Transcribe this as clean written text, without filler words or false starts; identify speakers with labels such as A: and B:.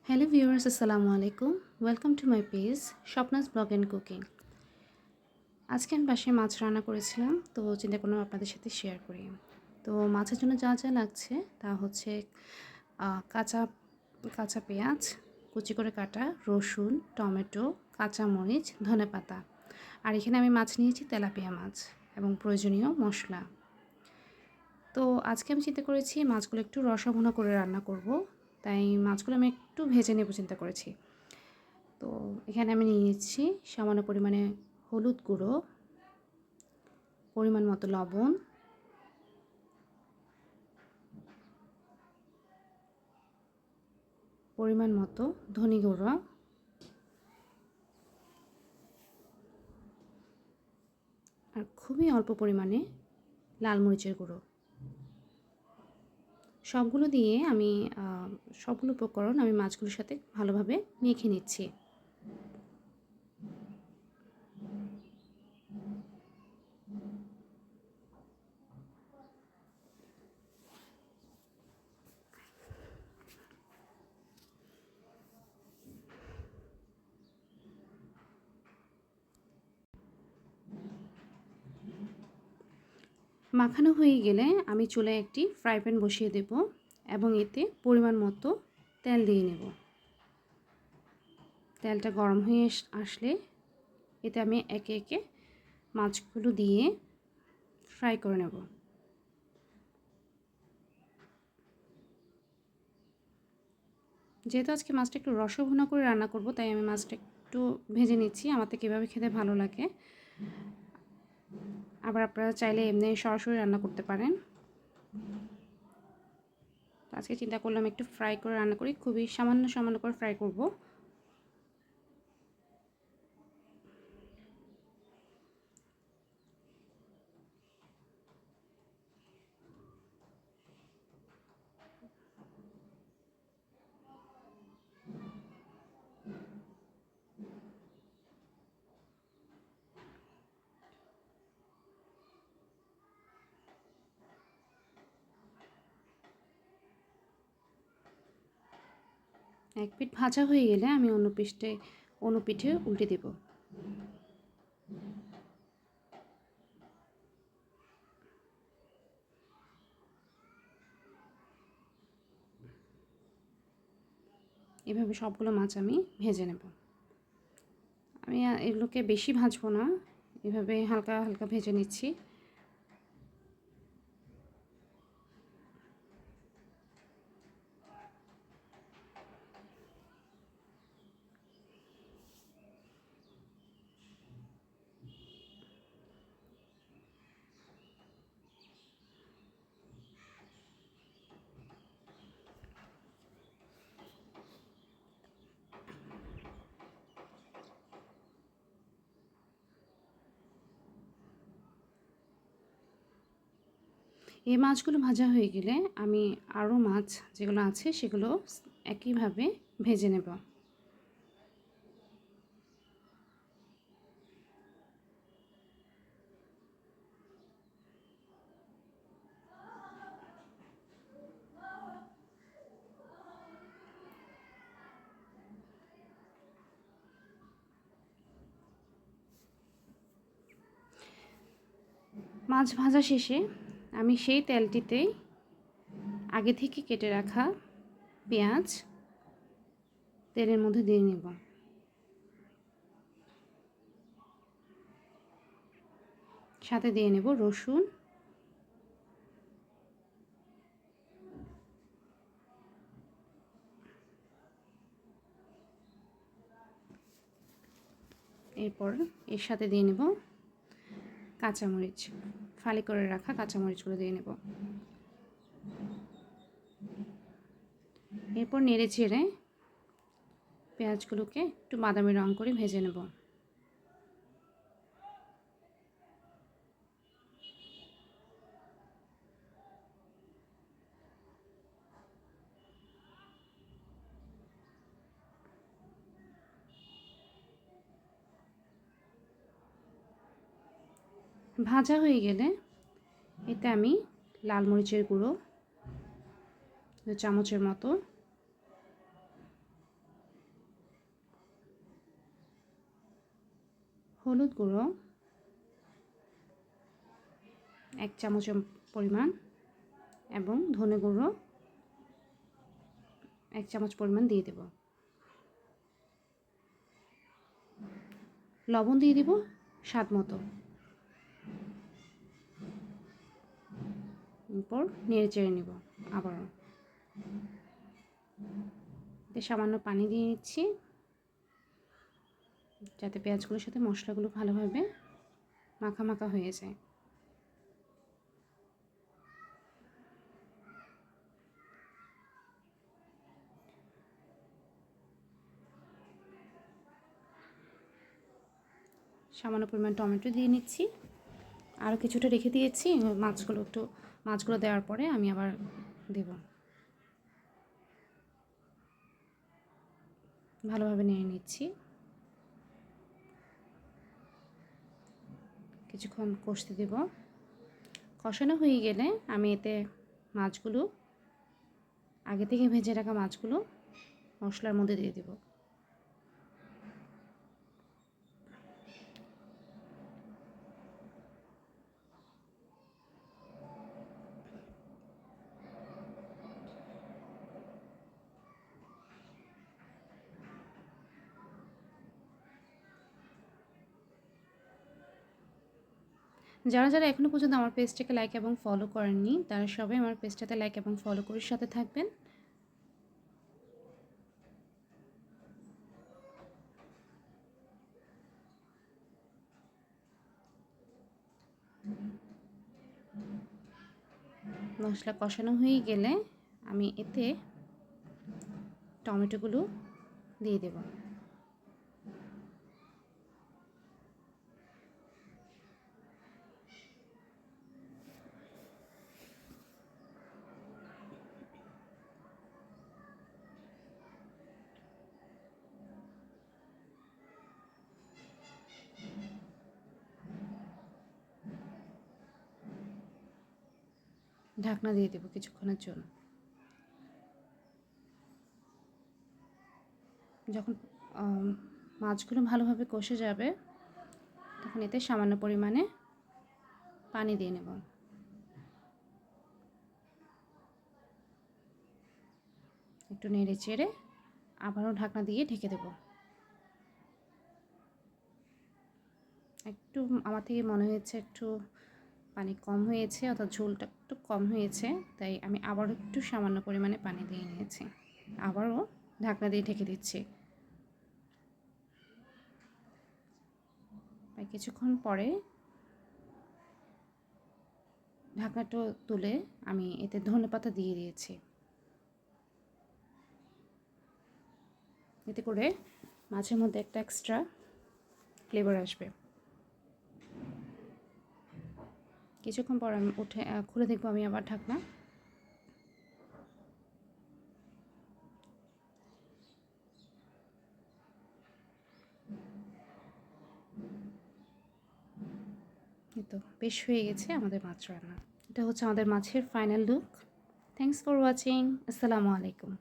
A: Hello viewers, আসসালামু আলাইকুম। Welcome to my page স্বপ্নাস blog and cooking. আজকে আমি বাসায় মাছ রান্না করেছিলাম, তো চিন্তা করলাম আপনাদের সাথে শেয়ার করি। তো মাছের জন্য যা যা লাগছে তা হচ্ছে কাঁচা কাঁচা পেঁয়াজ কুচি করে কাটা, রসুন, টমেটো, কাঁচামরিচ, ধনেপাতা। আর এখানে আমি মাছ নিয়েছি তেলাপিয়া মাছ এবং প্রয়োজনীয় মশলা। তো আজকে আমি চিন্তা করেছি মাছগুলো একটু রসা ভুনা করে রান্না করব, তাই মাছগুলো আমি একটু ভেজে নেব চিন্তা করেছি। তো এখানে আমি নিয়ে নিচ্ছি সামান্য পরিমাণে হলুদ গুঁড়ো, পরিমাণ মতো লবণ, পরিমাণ মতো ধনে গুঁড়ো, আর খুবই অল্প পরিমাণে লাল মরিচের গুঁড়ো। সবগুলো দিয়ে আমি সবগুলো উপকরণ আমি মাছগুলোর সাথে ভালোভাবে মেখে নিচ্ছি। মাখানো হয়ে গেলে আমি চুলায় একটি ফ্রাই প্যান বসিয়ে দেব এবং এতে পরিমাণ মতো তেল দিয়ে নেব। তেলটা গরম হয়ে আসলে এতে আমি একে একে মাছগুলো দিয়ে ফ্রাই করে নেব। যেহেতু আজকে মাছটা একটু রসভুনা করে রান্না করব, তাই আমি মাছটা একটু ভেজে নিচ্ছি। আমার তো কীভাবে খেতে ভালো লাগে। আবার আপনারা চাইলে এমনি সরাসরি রান্না করতে পারেন। আজকে চিন্তা করলাম একটু ফ্রাই করে রান্না করি, খুবই সামান্য সামান্য করে ফ্রাই করব। এক পিঠ ভাজা হয়ে গেলে আমি অন্য পিঠে উল্টে দেব। এভাবে সবগুলো মাছ আমি ভেজে নেব। আমি এগুলোকে বেশি ভাজবো না, এভাবে হালকা হালকা ভেজে নিচ্ছি। এই মাছগুলো ভাজা হয়ে গেলে আমি আরও মাছ যেগুলো আছে সেগুলো একইভাবে ভেজে নেব। মাছ ভাজা শেষে আমি সেই তেলটিতেই আগে থেকে কেটে রাখা পেঁয়াজ তেলের মধ্যে দিয়ে নেব। সাথে দিয়ে নেব রসুন, এরপর এর সাথে দিয়ে নেব কাঁচামরিচ, ফালি করে রাখা কাঁচামরিচগুলো দিয়ে নেব। এরপর নেড়ে চেড়ে পেঁয়াজগুলোকে একটু বাদামি রং করে ভেজে নেব। ভাজা হয়ে গেলে এতে আমি লাল মরিচের গুঁড়ো 2 চামচের মতো, হলুদ গুঁড়ো 1 চামচ পরিমাণ এবং ধনে গুঁড়ো 1 চামচ পরিমাণ দিয়ে দেব। লবণ দিয়ে দিব স্বাদ মতো। এরপর নেড়ে চেড়ে নিব আবারও। সামান্য পানি দিয়ে নিচ্ছি যাতে পেঁয়াজগুলোর সাথে মশলাগুলো ভালোভাবে মাখা মাখা হয়ে যায়। সামান্য পরিমাণ টমেটো দিয়ে নিচ্ছি। আরও কিছুটা রেখে দিয়েছি, মাছগুলো দেওয়ার পরে আমি আবার দেব। ভালোভাবে নেড়ে নিচ্ছি। কিছুক্ষণ কষতে দেব। কষানো হয়ে গেলে আমি এতে মাছগুলো, আগে থেকে ভেজে রাখা মাছগুলো মশলার মধ্যে দিয়ে দেব। যারা যারা এখনও পর্যন্ত আমার পেজটাকে লাইক এবং ফলো করেননি তারা সবাই আমার পেজটাতে লাইক এবং ফলো করে সাথে থাকবেন। মশলা কষানো হয়ে গেলে আমি এতে টমেটোগুলো দিয়ে দেব। ঢাকনা দিয়ে দেব কিছুক্ষণের জন্য। যখন মাছগুলো ভালোভাবে কষে যাবে তখন এতে সামান্য পরিমাণে পানি দিয়ে নেব। একটু নেড়ে চেড়ে আবারও ঢাকনা দিয়ে ঢেকে দেব। একটু আমার থেকে মনে হয়েছে একটু পানি কম হয়েছে, অর্থাৎ ঝোলটা একটু কম হয়েছে, তাই আমি আবারও একটু সামান্য পরিমাণে পানি দিয়ে নিয়েছি। আবারও ঢাকনা দিয়ে ঢেকে দিচ্ছি। কিছুক্ষণ পরে ঢাকনাটা তুলে আমি এতে ধনেপাতা দিয়ে দিয়েছি। এতে করে মাছের মধ্যে একটা এক্সট্রা ফ্লেভার আসবে। কিছুক্ষণ পর আমি খুলে দেখবো আমি আবার ঢাকনা। তো বেশ হয়ে গেছে আমাদের মাছ রান্না। এটা হচ্ছে আমাদের মাছের final look. Thanks for watching. আসসালামু আলাইকুম।